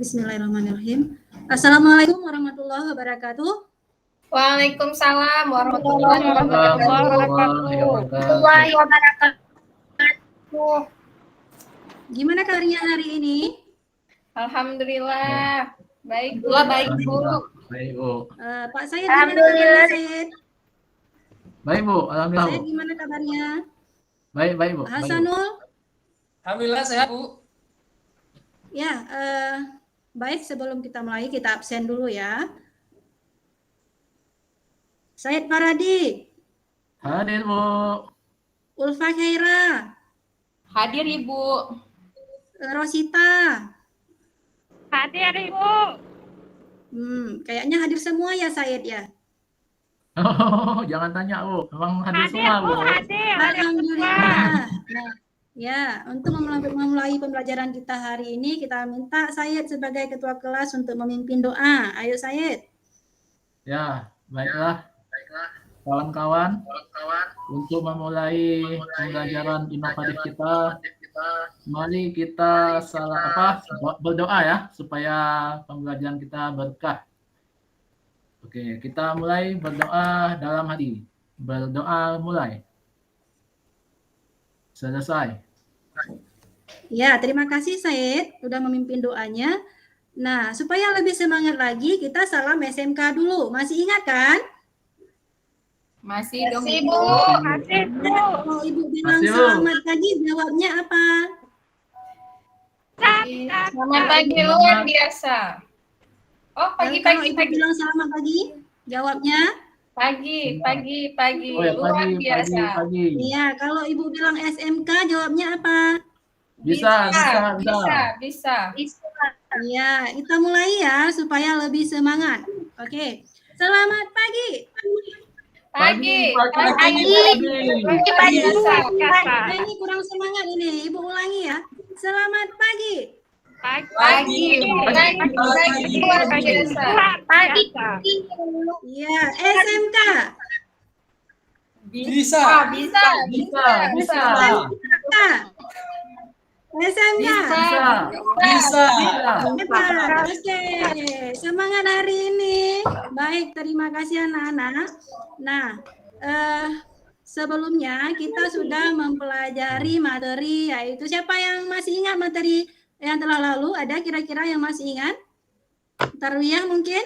Bismillahirrahmanirrahim. Assalamualaikum warahmatullahi wabarakatuh. Waalaikumsalam warahmatullahi wabarakatuh. Gimana kabarnya hari ini? Alhamdulillah. Baik, Bu. Baik, Bu. Baik, Bu. Pak Said, gimana kabarnya, Said? Baik, Bu. Alhamdulillah. Said, gimana kabarnya? Baik, Bu. Hasanul? Alhamdulillah sehat, Bu. Ya, baik, sebelum kita mulai, kita absen dulu ya. Said Faradi. Hadir, Bu. Ulfa Khaira. Hadir, Ibu. Rosita. Hadir, Ibu. Kayaknya hadir semua ya, Said ya? Oh, jangan tanya, Bu. Memang hadir semua, Bu. Alhamdulillah. Nah, ya, untuk memulai pembelajaran kita hari ini, kita minta Said sebagai ketua kelas untuk memimpin doa. Ayo, Said. Ya, baiklah. Kawan-kawan, untuk memulai pembelajaran inovatif kita, mari kita berdoa ya, supaya pembelajaran kita berkah. Oke, kita mulai berdoa dalam hati. Berdoa mulai. Selesai. Ya, terima kasih Said sudah memimpin doanya. Nah, supaya lebih semangat lagi, kita salam SMK dulu. Masih ingat kan? Masih dong, Ibu. Masih, Bu. Kalau Ibu bilang selamat pagi, jawabnya apa? Selamat pagi, luar biasa. Oh, Kalau pagi. Ibu bilang selamat pagi, jawabnya? Pagi, Oh, ya, luar biasa. Pagi. Iya, kalau Ibu bilang SMK, jawabnya apa? Bisa. Iya, kita mulai ya supaya lebih semangat. Oke, selamat pagi. Pagi. Ini kurang semangat ini, Ibu ulangi ya. Selamat pagi. Pagi. Luar biasa. Iya, SMK. Bisa. SMK. Bisa. Oke, semangat hari ini. Baik, terima kasih anak-anak. Nah, sebelumnya kita sudah mempelajari materi, yaitu siapa yang masih ingat materi yang telah lalu? Ada kira-kira yang masih ingat? Tarwiyah mungkin?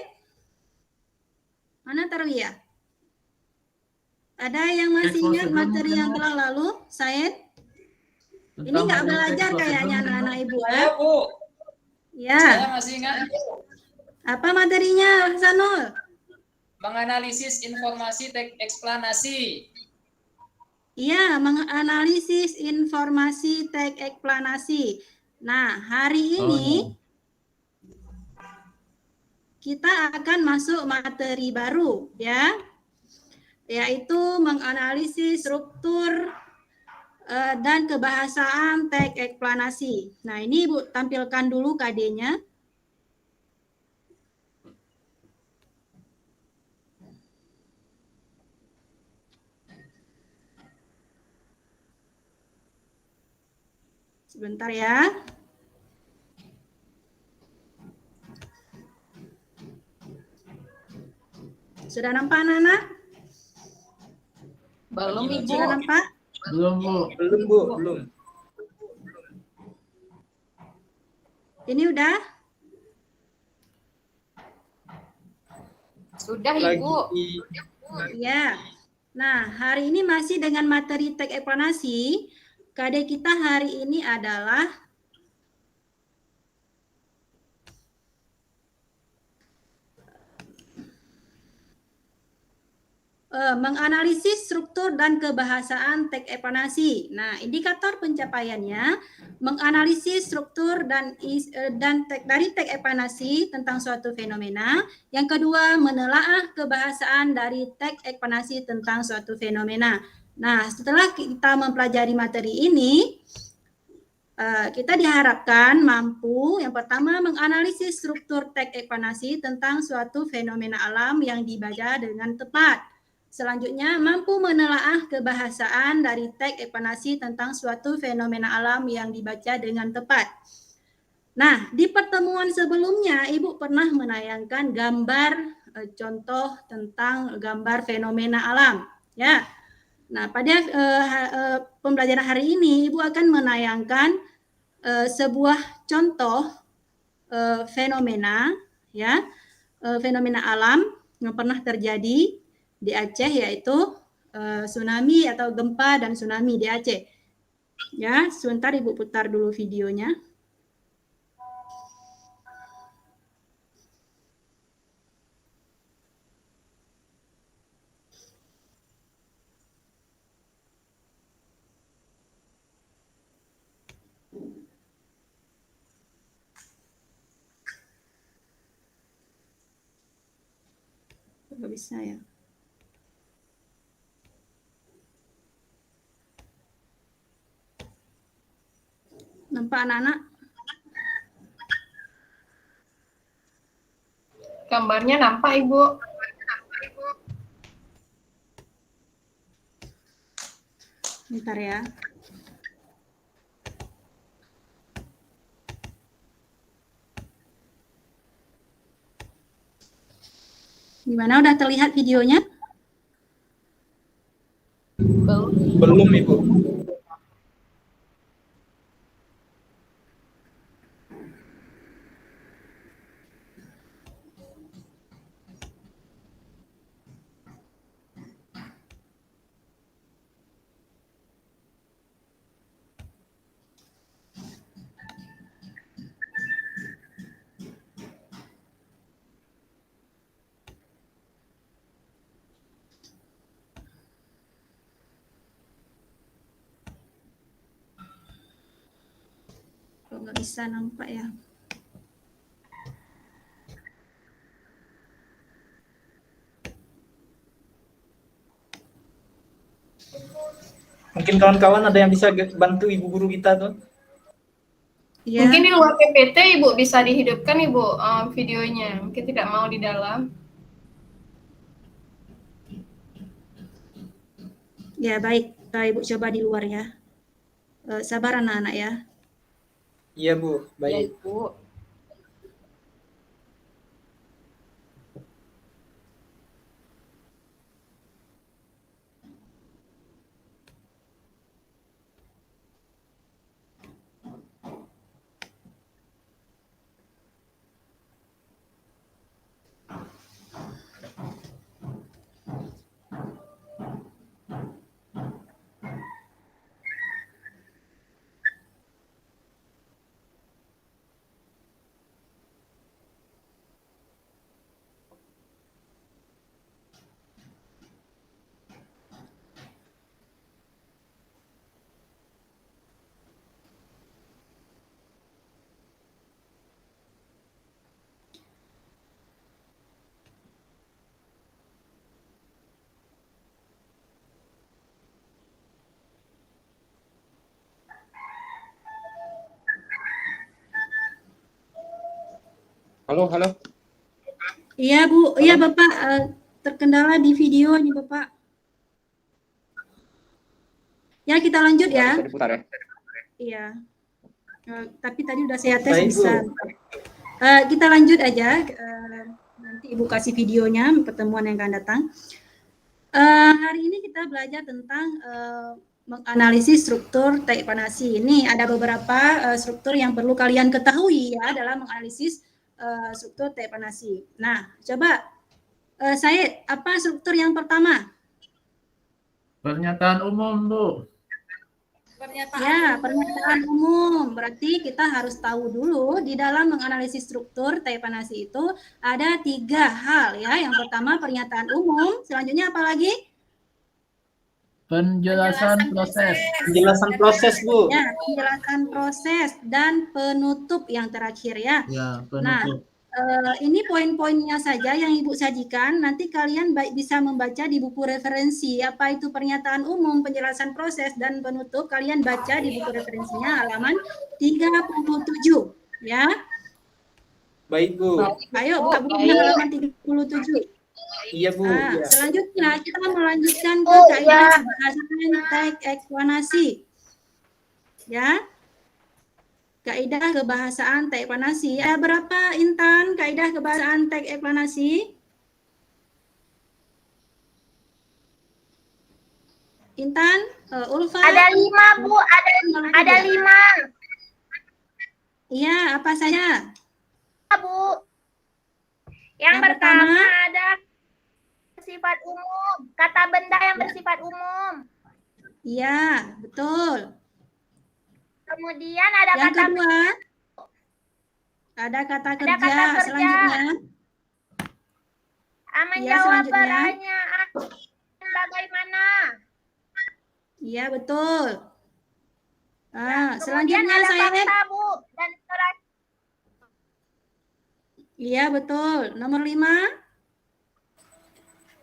Mana Tarwiyah? Ada yang masih ingat materi yang telah lalu? Said? Ini nggak belajar kayaknya anak-anak Ibu. Saya, Bu. Ya. Saya masih ingat. Apa materinya, Sanul? Menganalisis informasi teks eksplanasi. Iya, menganalisis informasi teks eksplanasi. Nah, hari ini kita akan masuk materi baru, ya, yaitu menganalisis struktur dan kebahasaan teks eksplanasi. Nah, ini Ibu tampilkan dulu KD-nya. Sebentar ya. Sudah nampak anak-anak? Belum, Ibu. Sudah nampak? Belum, Bu. Belum. Ini udah? Sudah, Ibu. Ya. Nah, hari ini masih dengan materi teks eksplanasi. KD kita hari ini adalah menganalisis struktur dan kebahasaan teks eksplanasi. Nah, indikator pencapaiannya menganalisis struktur dari teks eksplanasi tentang suatu fenomena. Yang kedua, menelaah kebahasaan dari teks eksplanasi tentang suatu fenomena. Nah, setelah kita mempelajari materi ini, kita diharapkan mampu yang pertama menganalisis struktur teks eksplanasi tentang suatu fenomena alam yang dibaca dengan tepat. Selanjutnya, mampu menelaah kebahasaan dari teks eksplanasi tentang suatu fenomena alam yang dibaca dengan tepat. Nah, di pertemuan sebelumnya Ibu pernah menayangkan gambar contoh tentang gambar fenomena alam, ya. Nah, pada pembelajaran hari ini Ibu akan menayangkan sebuah contoh fenomena, ya, fenomena alam yang pernah terjadi di Aceh, yaitu tsunami atau gempa dan tsunami di Aceh. Ya, sebentar Ibu putar dulu videonya. Nggak bisa ya. Nampak anak-anak? Gambarnya nampak, Ibu. Bentar ya. Gimana, udah terlihat videonya? Belum, Ibu. Kok nggak bisa nampak ya? Mungkin kawan-kawan ada yang bisa bantu ibu guru kita tuh. Ya. Mungkin di luar PPT, Ibu bisa dihidupkan, Ibu, videonya. Mungkin tidak mau di dalam. Ya, baik. Ibu coba di luar ya. Sabar anak-anak ya. Iya Bu, Ya, baik. Ibu. Halo, halo. Iya Bu, iya Bapak, terkendala di video ini Bapak. Ya, kita lanjut ya. Bisa diputar ya? Iya. Tapi tadi udah saya tes Baik, Bu. bisa. Kita lanjut aja. Nanti Ibu kasih videonya pertemuan yang akan datang. Hari ini kita belajar tentang menganalisis struktur tekpanasi. Ini ada beberapa struktur yang perlu kalian ketahui ya dalam menganalisis struktur tekpanasi. Nah, coba Said, apa struktur yang pertama? Pernyataan umum, Bu. Ya, pernyataan umum. Berarti kita harus tahu dulu di dalam menganalisis struktur tekpanasi itu ada 3 hal ya. Yang pertama pernyataan umum, selanjutnya apa lagi? Penjelasan proses. Penjelasan proses Bu. Ya, penjelasan proses dan penutup yang terakhir ya. Ya, Nah, penutup. ini poin-poinnya saja yang Ibu sajikan. Nanti kalian baik bisa membaca di buku referensi. Apa itu pernyataan umum, penjelasan proses, dan penutup. Kalian baca di buku referensinya halaman 37. Ya. Baik Bu. Ayo buka bukunya halaman 37. Iya Bu. Nah, Iya. selanjutnya kita melanjutkan ke kaidah pembahasan teks eksplanasi. Ya. kaidah kebahasaan teks eksplanasi. Ada berapa Intan kaidah kebahasaan teks eksplanasi? Intan, Ulfa? Ada 5, Bu. Ada 5, Iya, apa saja? Bu. Yang Yang pertama pertama? ada bersifat umum. Kata benda yang bersifat umum. Iya, betul. Kemudian ada Yang kata kedua, ada kata kerja. kata kerja. Selanjutnya, menjawab selanjutnya. pertanyaan bagaimana. Iya, betul. Kemudian Selanjutnya ada saya fakta, Bu. Dan Iya, betul. Nomor 5.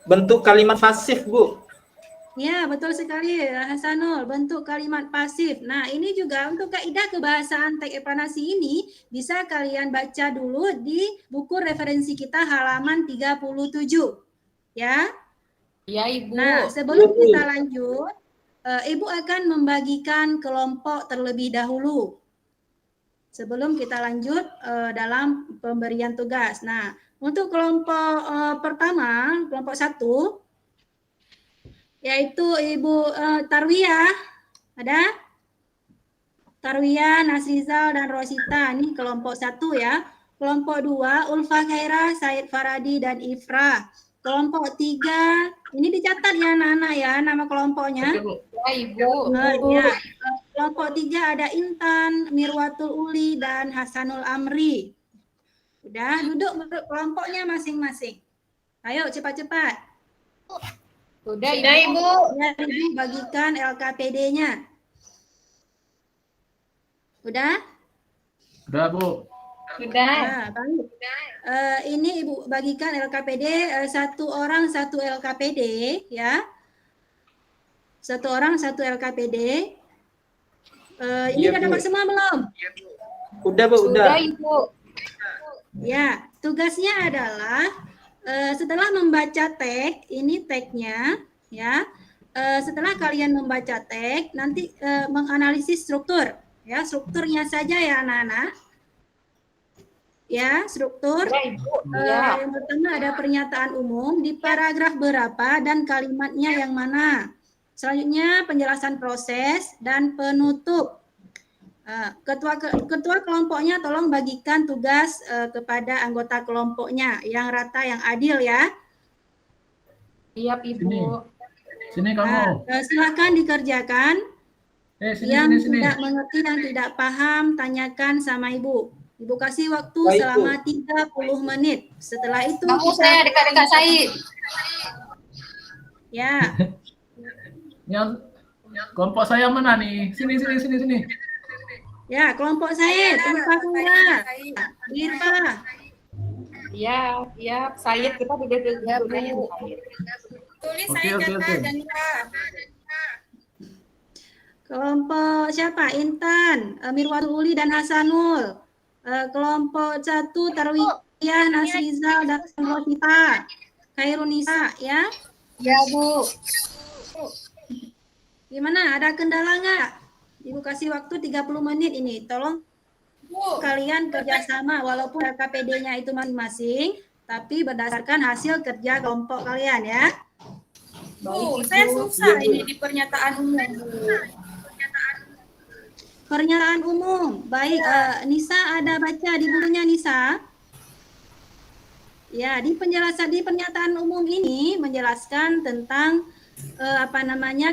Bentuk kalimat pasif, Bu. Ya, betul sekali, Hasanul. Bentuk kalimat pasif. Nah, ini juga untuk kaidah kebahasaan teks eksplanasi ini bisa kalian baca dulu di buku referensi kita halaman 37. Ya. Iya, Ibu. Nah, sebelum kita lanjut, Ibu akan membagikan kelompok terlebih dahulu. Sebelum kita lanjut dalam pemberian tugas. Nah, untuk kelompok pertama, kelompok 1, yaitu Ibu Tarwiyah, ada? Tarwiyah, Nasrizal, dan Rosita. Ini kelompok 1 ya. Kelompok 2, Ulfa Khairah, Said Faradi, dan Ifrah. Kelompok 3, ini dicatat ya anak-anak ya, nama kelompoknya. Ya, Ibu. Ya. Kelompok 3 ada Intan, Mirwatul Uli, dan Hasanul Amri. Udah, duduk menurut kelompoknya masing-masing. Ayo cepat-cepat. Sudah, Sudah, Ibu. Ibu. Ya, Ibu bagikan LKPD-nya. Udah? Udah, Bu. Sudah. Nah, baik. Ini Ibu bagikan LKPD, satu orang satu LKPD ya. Satu orang satu LKPD. Ini Iya, udah Bu. dapat semua belum? Udah, Bu, Sudah, udah. Ibu. Ya, tugasnya adalah setelah membaca teks, ini teksnya ya. Setelah kalian membaca teks, nanti menganalisis struktur, ya strukturnya saja ya anak-anak. Ya, struktur. Ya, Ibu. Ya. Yang pertama ada pernyataan umum di paragraf berapa dan kalimatnya yang mana. Selanjutnya penjelasan proses dan penutup. Ketua kelompoknya tolong bagikan tugas kepada anggota kelompoknya yang rata, yang adil ya. Siap, Ibu. Sini kamu. Silakan dikerjakan. Sini, Yang sini. tidak mengerti, yang tidak paham, tanyakan sama Ibu. Ibu kasih waktu Baik, Bu. selama 30 menit. Setelah itu Kamu saya dekat-dekat Said. Ya, Yang kelompok saya mana nih? Sini. ya kelompok saya, Ulfa Khairah, Irfa. Iya, iya. Said kita duduk Ya, dulu. Bu. Oke. Kelompok siapa? Intan, Mirwatul Uli, dan Hasanul. Kelompok 1 Tarwiyah, Nasrizal, dan Rosita. Khairunisa ya. Ya, Bu. Gimana? Ada kendala nggak? Ibu kasih waktu 30 menit ini. Tolong kalian kerjasama walaupun LKPD-nya itu masing-masing, tapi berdasarkan hasil kerja kelompok kalian ya. Bu, saya susah ini di pernyataan umum, Bu. Pernyataan umum. Baik, Nisa ada baca di bukunya Nisa? Ya, di pernyataan umum ini menjelaskan tentang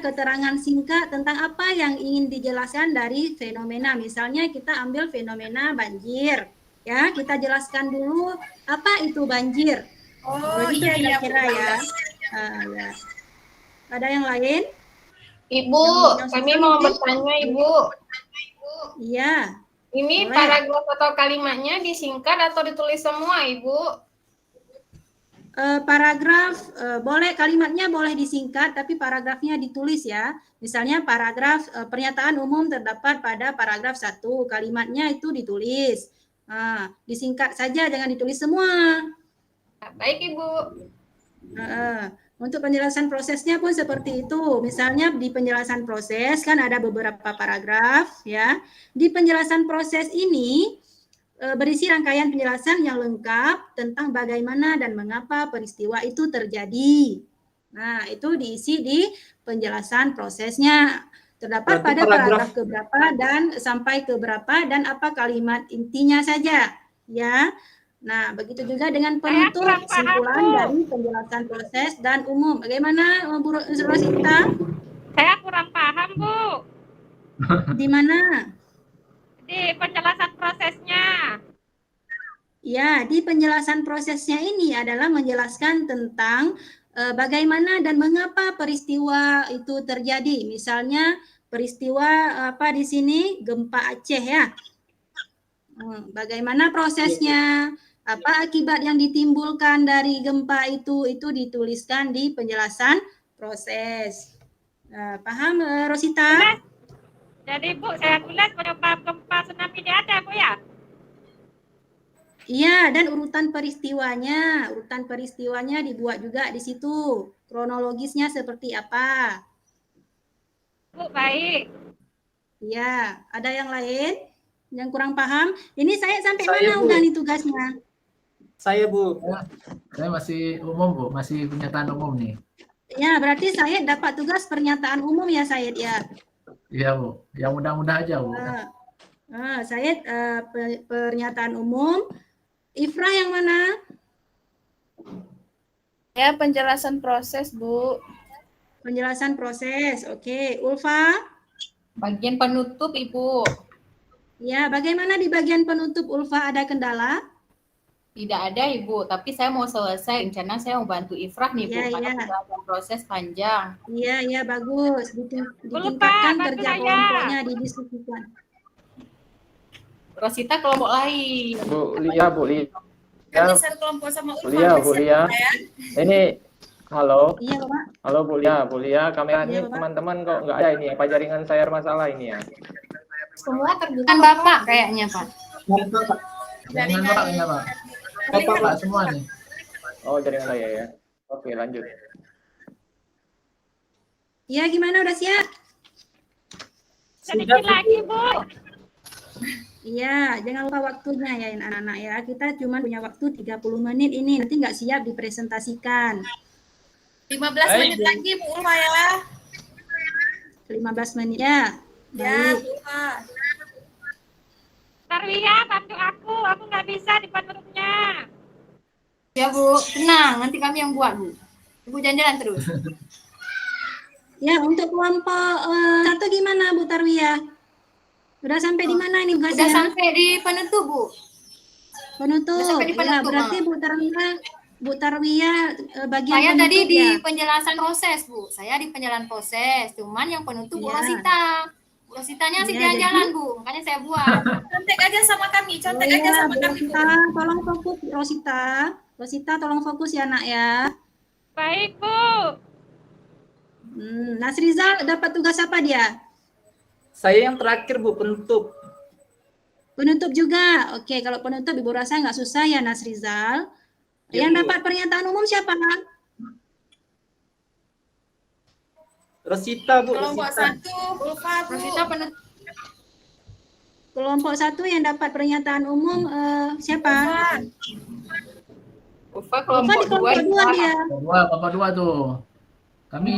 keterangan singkat tentang apa yang ingin dijelaskan dari fenomena. Misalnya kita ambil fenomena banjir. Ya, kita jelaskan dulu apa itu banjir. Oh, Begitu iya, kira-kira ya. Ya. Ada yang lain? Ibu, Yang kami susah mau mungkin? bertanya, Ibu. Iya. Ini Boleh. paragraf atau kalimatnya disingkat atau ditulis semua, Ibu? Paragraf boleh, kalimatnya boleh disingkat tapi paragrafnya ditulis ya. Misalnya paragraf pernyataan umum terdapat pada paragraf 1, kalimatnya itu ditulis. Disingkat saja, jangan ditulis semua. Baik, Ibu. Untuk penjelasan prosesnya pun seperti itu. Misalnya di penjelasan proses kan ada beberapa paragraf ya. Di penjelasan proses ini berisi rangkaian penjelasan yang lengkap tentang bagaimana dan mengapa peristiwa itu terjadi. Nah, itu diisi di penjelasan prosesnya. Terdapat Berarti pada paragraf keberapa dan sampai ke berapa dan apa kalimat intinya saja, ya. Nah, begitu juga dengan penutup, kesimpulan dari penjelasan proses dan umum. Bagaimana, Bu Rosita? Saya kurang paham, Bu. Di mana? Di penjelasan prosesnya. Ya, di penjelasan prosesnya ini adalah menjelaskan tentang bagaimana dan mengapa peristiwa itu terjadi. Misalnya peristiwa apa di sini gempa Aceh ya. Bagaimana prosesnya, apa akibat yang ditimbulkan dari gempa itu dituliskan di penjelasan proses. Paham Rosita? Jadi Bu, saya tulis penyebab gempa tsunami di Aceh, Bu ya? Iya, dan urutan peristiwanya dibuat juga di situ. Kronologisnya seperti apa? Bu, baik. Iya, ada yang lain yang kurang paham? Ini saya sampai Saya, mana Bu. udah nih tugasnya? Saya, Bu. Saya masih umum, Bu. Masih pernyataan umum nih. Ya, berarti saya dapat tugas pernyataan umum ya, Syed ya. Iya, Bu. Yang mudah-mudah aja, Bu. Syed pernyataan umum. Ifra yang mana? Ya, penjelasan proses, Bu. Penjelasan proses. Oke, Ulfa? Bagian penutup, Ibu. Ya, bagaimana di bagian penutup Ulfa ada kendala? Tidak ada, Ibu, tapi saya mau selesai. Rencana saya mau bantu Ifrah nih, Bu, Iya, karena iya. penjelasan proses panjang. Iya, bagus. Ditingkatkan bantu kerja saya. kelompoknya, didiskusikan. Rosita kelompok lain. Bu Lia, Bu Lia. Kami satu kelompok sama Bu Lia. Ini, halo. Iya, Bapak. Halo Bu Lia, kameranya Iya, Bapak. teman-teman kok nggak ada ini, apa jaringan saya masalah ini ya? Semua terbuka. Kan Bapak kayaknya, Pak. Jangan Pak, ya, Pak. Pak semua nih. Oh, jaringan saya ya. Oke, lanjut. Iya, gimana udah siap? Sedikit lagi, Bu. Iya, jangan lupa waktunya ya anak-anak ya. Kita cuma punya waktu 30 menit ini. Nanti nggak siap dipresentasikan. 15 menit lagi, Bu Ulfa ya. 15 menit ya. Ya, Baik. Bu Ulfa. Tarwiyah, bantu aku nggak bisa di penutupnya. Ya, Bu. Tenang, nanti kami yang buat, Bu. Ibu jalan-jalan terus. Ya, untuk kelompok satu gimana Bu Tarwiyah? Udah sampai di mana ini Udah tugasnya? sampai di penutup, Bu. Penutup. Udah sampai di Ya, penutup, berarti Bu Tarwiyah bagian Saya penutup tadi di ya. penjelasan proses, Bu. Saya di penjelasan proses. Cuman yang penutup Bu Iya. Rosita. Bu Rositanya sih Iya, jalan-jalan, Bu. Makanya saya buat. Contek aja sama kami. Contek Oh, aja iya, sama Bu kami, Bu. Rosita, tolong fokus Rosita. Rosita tolong fokus ya nak ya. Baik, Bu. Nasrizal dapat tugas apa dia? Saya yang terakhir, Bu, penutup. Penutup juga. Oke, kalau penutup Ibu rasa nggak susah ya Nasrizal. Ya, Yang Bu. dapat pernyataan umum siapa? Rosita, Bu. Kelompok Rosita. 1, Ulfa, Bu. Rosita penutup. Kelompok 1 yang dapat pernyataan umum siapa? Ulfa Ulfa kelompok di kelompok 2 dia. Bapak dua tuh. Kami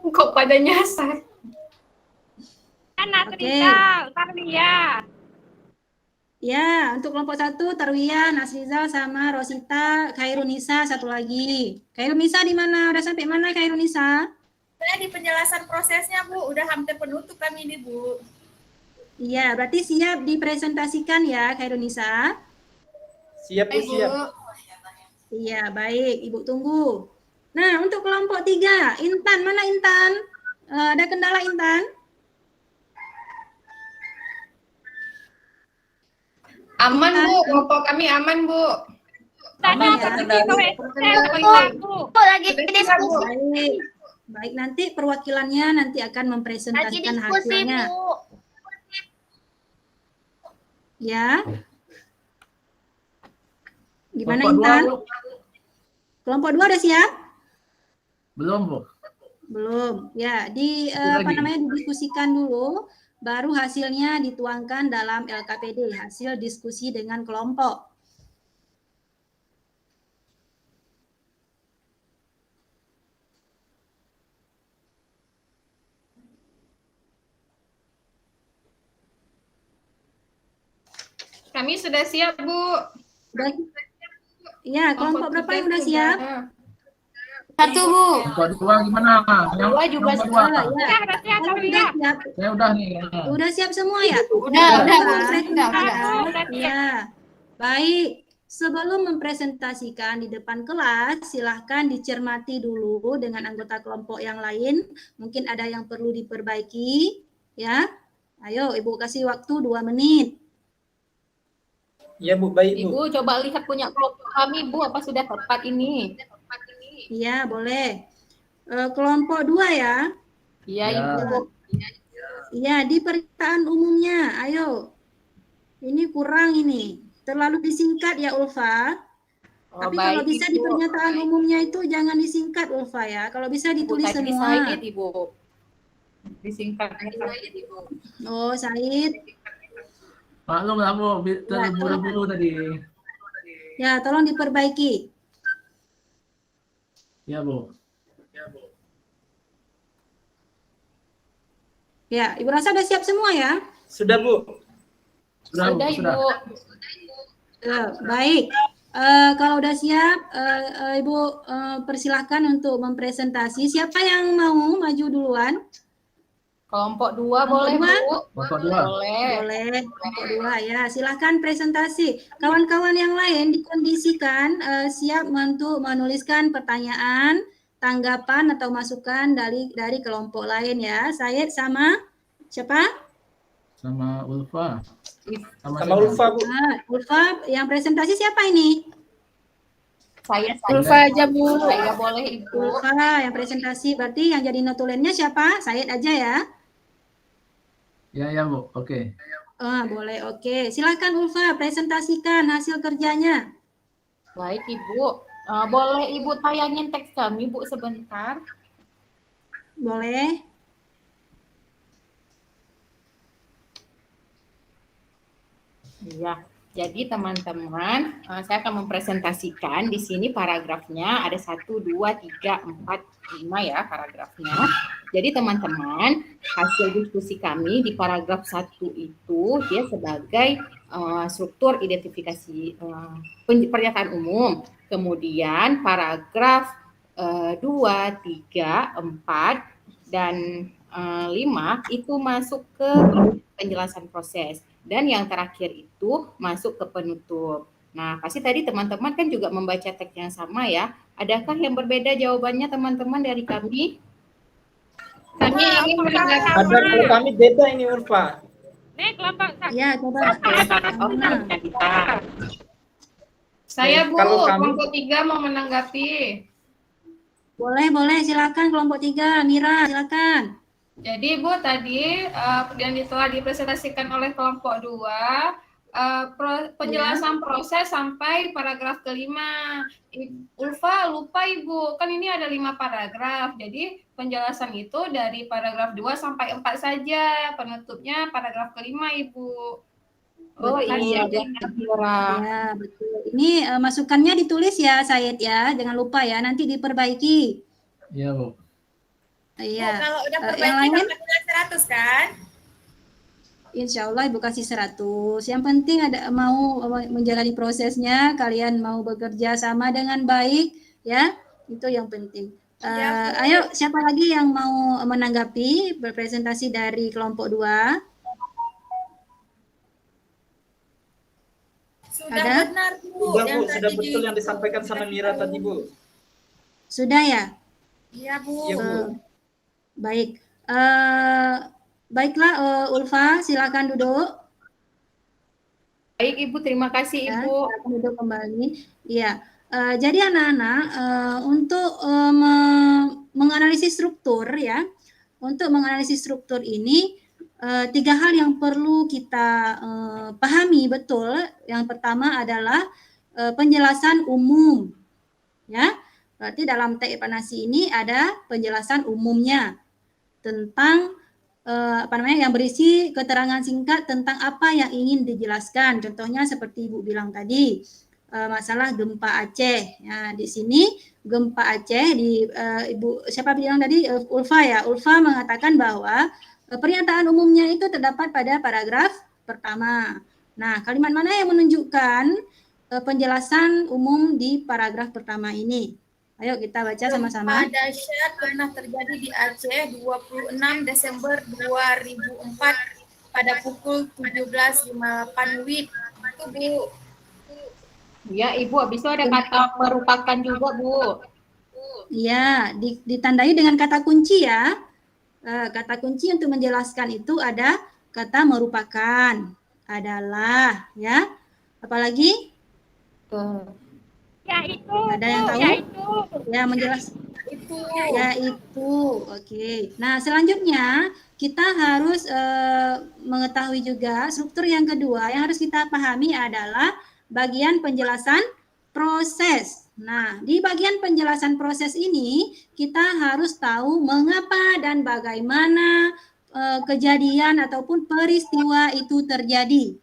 Kok pada nyasar? Nasrizal, Tarwiyah. Ya, untuk kelompok 1 Tarwiyah, Nasrizal sama Rosita, Khairunisa satu lagi. Khairunisa di mana? Udah sampai mana Khairunisa? Saya di penjelasan prosesnya, Bu. Udah hampir penutup kami ini, Bu. Iya, berarti siap dipresentasikan ya Khairunisa. Siap, Bu, siap. Iya, baik. Ibu tunggu. Nah, untuk kelompok 3, Intan. Mana Intan? Ada kendala Intan? Aman, Bu. Kelompok kami aman, Bu. Tanya ya. pergi ke WC, Bu. Lagi diskusi. Baik. Baik, nanti perwakilannya nanti akan Lagi mempresentasikan diskusi, hasilnya. Bu. Ya. Gimana kelompok dua, Intan? Bu. Kelompok 2 udah siap? Belum, Bu. Belum. Ya, Itu lagi. didiskusikan dulu, baru hasilnya dituangkan dalam LKPD, hasil diskusi dengan kelompok. Kami sudah siap, Bu. Udah, ya, kelompok berapa yang udah siap? Satu, Bu. Kelompok 2 gimana? Dua juga Kelompok Oh, 2. ya. Sudah siap, Kalau kami udah ya. siap, Saya udah nih. udah siap semua ya? Udah, Bu. Presentasikan. Ya, baik. Sebelum mempresentasikan di depan kelas, silahkan dicermati dulu dengan anggota kelompok yang lain. Mungkin ada yang perlu diperbaiki, ya. Ayo, Ibu kasih waktu 2 menit. Ya Bu, baik Bu. Ibu coba lihat punya kelompok kami, Bu, apa sudah tepat ini? Iya, boleh. Kelompok 2 ya. Iya, Ya. Ibu. Iya, di pernyataan umumnya. Ayo. Ini kurang ini. Terlalu disingkat ya, Ulfa. Oh, Tapi kalau baik, bisa di Ibu. pernyataan umumnya itu jangan disingkat, Ulfa ya. Kalau bisa Ibu ditulis tadi semua. Said, Ibu. Disingkatnya Said, Ibu. Oh, Said. Maklum lah, Bu. Terburu-buru tadi. Ya, tolong diperbaiki. Ya, Bu. Ya, Ibu rasa udah siap semua ya? Sudah Bu. Sudah, Bu. Sudah, Sudah. Ibu. Baik. Kalau udah siap, Ibu persilahkan untuk mempresentasi. Siapa yang mau maju duluan? Kelompok 2 boleh, dua? Bu. Kelompok 2. Boleh. Boleh, kelompok 2 ya. Silahkan presentasi. Kawan-kawan yang lain dikondisikan siap untuk menuliskan pertanyaan, tanggapan atau masukan dari kelompok lain ya. Said sama siapa? Sama Ulfa. Sama Ulfa Bu. Ulfa, yang presentasi siapa ini? Saya Ulfa aja, Bu. Saya boleh, Ibu. Ulfa yang presentasi. Berarti yang jadi notulennya siapa? Said aja ya. Ya, Bu. Oke. Boleh, oke. Silakan Ulfa, presentasikan hasil kerjanya. Baik, Ibu. Boleh Ibu tayangin teks kami, Bu, sebentar? Boleh. Iya. Jadi teman-teman, saya akan mempresentasikan di sini paragrafnya ada 1, 2, 3, 4, 5 ya paragrafnya. Jadi teman-teman, hasil diskusi kami di paragraf 1 itu dia sebagai struktur identifikasi pernyataan umum. Kemudian paragraf 2, 3, 4, dan 5 itu masuk ke penjelasan proses. Dan yang terakhir itu masuk ke penutup. Nah, pasti tadi teman-teman kan juga membaca teks yang sama ya. Adakah yang berbeda jawabannya teman-teman dari kami? Kami ingin mendengar Ada kalau kami beda ini Ulfa. Nih, kelompok Ya, coba. saya, Bu. Kalau kami- Kelompok 3 mau menanggapi. Boleh, silakan kelompok 3. Mira, silakan. Jadi Bu tadi yang telah dipresentasikan oleh kelompok 2 penjelasan proses sampai paragraf kelima. Ulfa lupa Ibu, kan ini ada 5 paragraf. Jadi penjelasan itu dari paragraf 2 sampai 4 saja. Penutupnya paragraf kelima Ibu. Oh iya, Ya, betul. Ini masukannya ditulis ya, Said ya. Jangan lupa ya, nanti diperbaiki. Ya, Bu. Iya. Kalau udah yang perbaiki lain? dapat nilai 100 kan? Insya Allah Ibu kasih 100. Yang penting ada mau menjalani prosesnya, kalian mau bekerja sama dengan baik, ya. Itu yang penting. Ayo, siapa lagi yang mau menanggapi berpresentasi dari kelompok 2? Sudah Ada? benar Bu. Sudah yang Bu, sudah tadi betul yang disampaikan sama Mira tadi Bu. Sudah ya? Iya Bu. Iya Bu. Baik. Baiklah, Ulfa, silakan duduk. Baik Ibu, terima kasih Ya, Ibu. silakan duduk kembali. Iya. Jadi anak-anak untuk menganalisis struktur ya, untuk menganalisis struktur ini 3 hal yang perlu kita pahami betul. Yang pertama adalah penjelasan umum, ya. Berarti dalam teks eksplanasi ini ada penjelasan umumnya tentang yang berisi keterangan singkat tentang apa yang ingin dijelaskan. Contohnya seperti Ibu bilang tadi, masalah gempa Aceh. Ya, di sini gempa Aceh Ibu siapa bilang tadi, Ulfa ya. Ulfa mengatakan bahwa pernyataan umumnya itu terdapat pada paragraf pertama. Nah, kalimat mana yang menunjukkan penjelasan umum di paragraf pertama ini? Ayo kita baca sama-sama. Gempa dahsyat pernah terjadi di Aceh 26 Desember 2004 pada pukul 17.58 WIB. Itu Bu. Ya, Ibu, habis itu ada kata merupakan juga, Bu. Iya, ditandai dengan kata kunci ya. Kata kunci untuk menjelaskan itu ada kata merupakan, adalah, ya. Apalagi? Yaitu. Ada yang tahu? Yaitu. Ya, menjelaskan. Itu. Yaitu, oke. Nah, selanjutnya kita harus mengetahui juga struktur yang kedua yang harus kita pahami adalah bagian penjelasan proses. Nah, di bagian penjelasan proses ini kita harus tahu mengapa dan bagaimana kejadian ataupun peristiwa itu terjadi.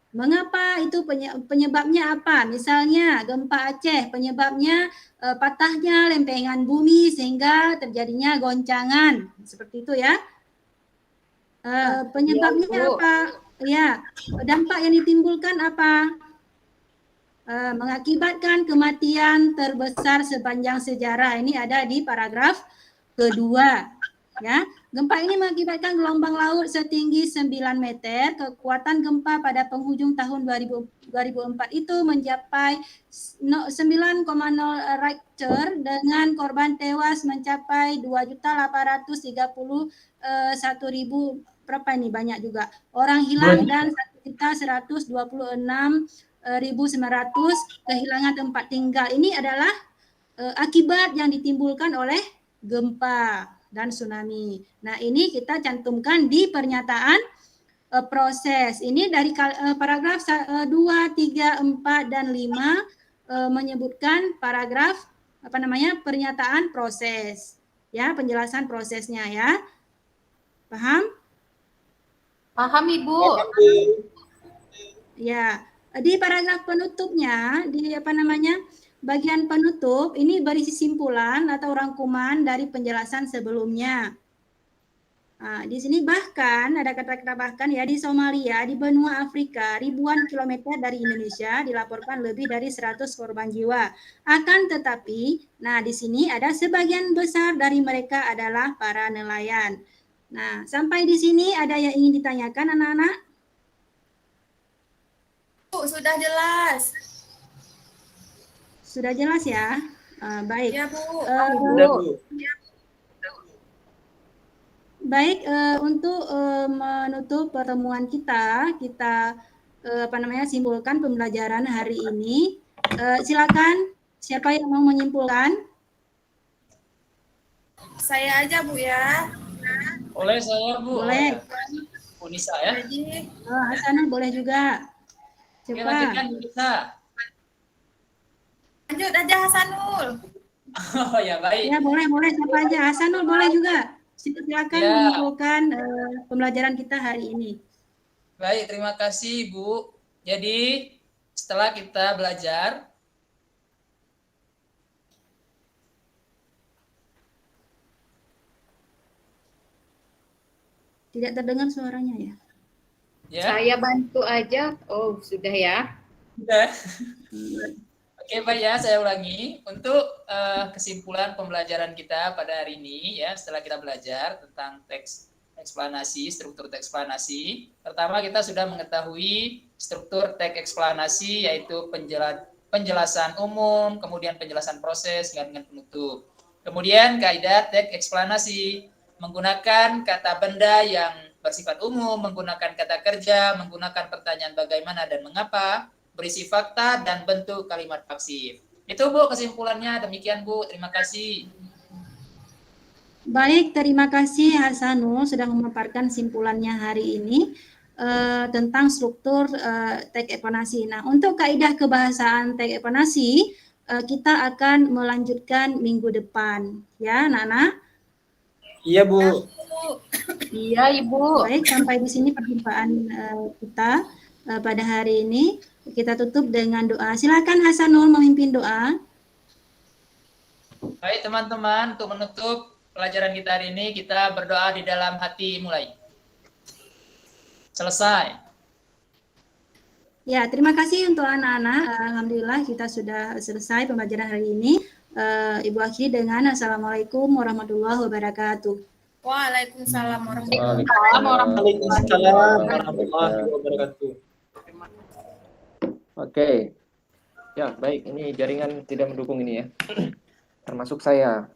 Mengapa itu penyebabnya apa? Misalnya gempa Aceh penyebabnya patahnya lempengan bumi sehingga terjadinya goncangan. Seperti itu ya. Penyebabnya apa? Ya, dampak yang ditimbulkan apa? Mengakibatkan kematian terbesar sepanjang sejarah. Ini ada di paragraf kedua. Ya, gempa ini mengakibatkan gelombang laut setinggi 9 meter. Kekuatan gempa pada penghujung tahun 2004 itu mencapai 9,0 Richter dengan korban tewas mencapai 2.831.000, berapa ini banyak juga. Orang hilang dan 1.126.900 kehilangan tempat tinggal. Ini adalah akibat yang ditimbulkan oleh gempa dan tsunami. Nah, ini kita cantumkan di pernyataan proses. Ini dari paragraf 2, 3, 4, dan 5 menyebutkan paragraf pernyataan proses. Ya, penjelasan prosesnya ya. Paham? Paham, Ibu. Ya, di paragraf penutupnya bagian penutup ini berisi simpulan atau rangkuman dari penjelasan sebelumnya. Nah, di sini bahkan ada kata-kata bahkan ya, di Somalia, di benua Afrika, ribuan kilometer dari Indonesia dilaporkan lebih dari 100 korban jiwa. Akan tetapi, nah di sini ada sebagian besar dari mereka adalah para nelayan. Nah, sampai di sini ada yang ingin ditanyakan anak-anak? Bu, sudah jelas. Sudah jelas ya? Baik. Ya, Bu. Sudah, Bu. Baik, untuk menutup pertemuan kita simpulkan pembelajaran hari ini. Silakan, siapa yang mau menyimpulkan? Saya aja, Bu ya. Boleh saya, Bu. Boleh. Unisa ya. Jadi, Hasanul boleh juga. Oke, Coba. lanjutkan Unisa. lanjut aja Hasanul. Oh ya, baik. Ya, boleh. Siapa aja? Hasanul boleh juga. Silakan Ya. menyimpulkan pembelajaran kita hari ini. Baik, terima kasih Bu. Jadi setelah kita belajar Tidak terdengar suaranya ya? ya. Saya bantu aja. Oh, sudah ya. Sudah. Oke, baik ya, saya ulangi. Untuk kesimpulan pembelajaran kita pada hari ini ya, setelah kita belajar tentang teks eksplanasi, struktur teks eksplanasi. Pertama, kita sudah mengetahui struktur teks eksplanasi, yaitu penjelasan umum, kemudian penjelasan proses dengan penutup. Kemudian kaidah teks eksplanasi menggunakan kata benda yang bersifat umum, menggunakan kata kerja, menggunakan pertanyaan bagaimana dan mengapa, berisi fakta dan bentuk kalimat pasif. Itu Bu kesimpulannya, demikian Bu, terima kasih. Baik, terima kasih Hasanul sudah memaparkan simpulannya hari ini tentang struktur teks eksplanasi. Nah, untuk kaidah kebahasaan teks eksplanasi kita akan melanjutkan minggu depan. Ya, Nana. Iya, Bu. Iya, Ibu. Baik, sampai di sini perjumpaan kita pada hari ini. Kita tutup dengan doa. Silakan Hasanul memimpin doa. Baik teman-teman, untuk menutup pelajaran kita hari ini, kita berdoa di dalam hati mulai. Selesai. Ya, terima kasih untuk anak-anak. Alhamdulillah kita sudah selesai pembelajaran hari ini. Ibu akhiri dengan Assalamualaikum warahmatullahi wabarakatuh. Waalaikumsalam warahmatullahi Waalaikumsalam warahmatullahi wabarakatuh. Oke. Ya, baik. Ini jaringan tidak mendukung ini ya. Termasuk saya.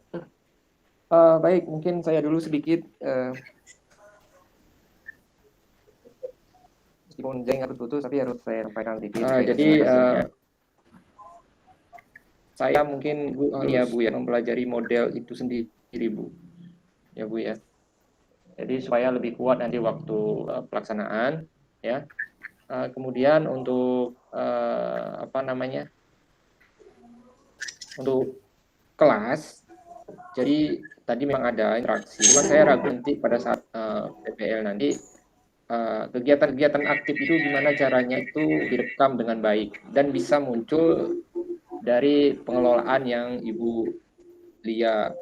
Baik, mungkin saya dulu sedikit. Meskipun jaringan terputus, tapi harus saya sampaikan sedikit. Jadi, saya mungkin Bu ya mempelajari model itu sendiri, Bu. Ya, Bu ya. Jadi supaya lebih kuat nanti waktu pelaksanaan, ya. Kemudian untuk untuk kelas, jadi tadi memang ada interaksi. Cuma saya ragu nanti pada saat PPL nanti kegiatan-kegiatan aktif itu gimana caranya itu direkam dengan baik dan bisa muncul dari pengelolaan yang Ibu Lia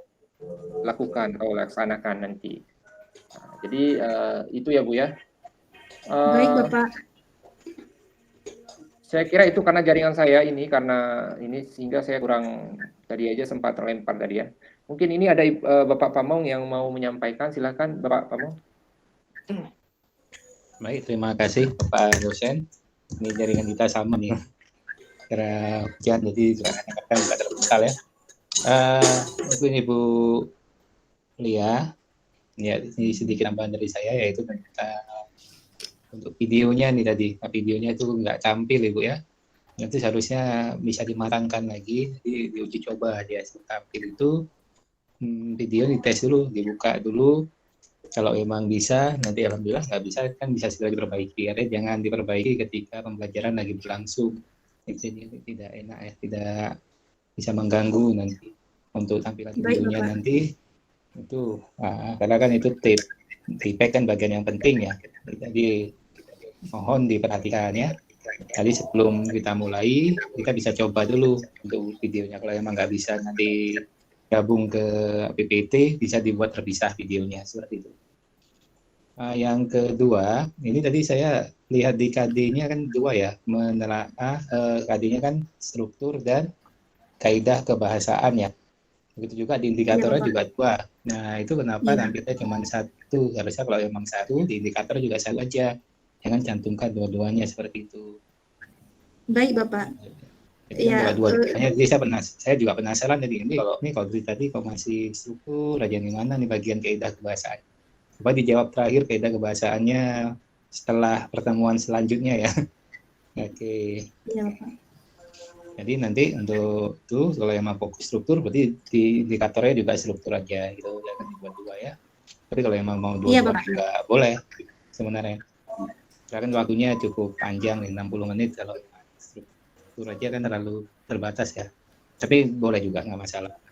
lakukan atau laksanakan nanti. Jadi itu ya Bu ya. Baik Bapak. Saya kira itu karena jaringan saya ini, karena ini sehingga saya kurang, tadi aja sempat terlempar tadi ya. Mungkin ini ada Bapak Pamong yang mau menyampaikan, silakan Bapak Pamong. Baik, terima kasih Pak dosen. Ini jaringan kita sama nih. Karena hujan jadi kadang-kadang juga terputar ya. Untuk Ibu Lia, ya ini sedikit tambahan dari saya, yaitu untuk videonya nih tadi, videonya itu nggak tampil Ibu ya. Nanti seharusnya bisa dimatangkan lagi, jadi diuji coba dia tampil itu video dites dulu, dibuka dulu. Kalau memang bisa, nanti alhamdulillah, nggak bisa kan bisa segera diperbaiki. Artinya jangan diperbaiki ketika pembelajaran lagi berlangsung. Jadi tidak enak ya, tidak bisa mengganggu nanti untuk tampilan videonya nanti itu, karena kan itu feedback kan bagian yang penting ya. Jadi mohon diperhatikan ya. Jadi sebelum kita mulai, kita bisa coba dulu untuk videonya. Kalau emang nggak bisa nanti gabung ke PPT, bisa dibuat terpisah videonya seperti itu. Yang kedua, ini tadi saya lihat di KD-nya kan dua ya, menelaah KD-nya kan struktur dan kaidah kebahasaan ya. Begitu juga di indikatornya juga dua. Nah itu kenapa tampilnya cuma satu? Harusnya kalau emang satu, di indikator juga satu aja. Jangan cantumkan dua-duanya seperti itu. Baik Bapak. Jadi ya, dua-duanya. Jadi saya juga penasaran tadi ini kalau tadi kok masih struktur aja nih, mana nih bagian kaidah kebahasaan. Coba dijawab terakhir kaidah kebahasaannya setelah pertemuan selanjutnya ya. Oke. Iya Pak. Jadi nanti untuk itu kalau emang fokus struktur berarti di indikatornya juga struktur aja gitu, jangan dibuat dua ya. Tapi kalau emang mau dua juga boleh sebenarnya. Karena waktunya cukup panjang nih, 60 menit, kalau struktur aja kan terlalu terbatas ya. Tapi boleh juga, nggak masalah.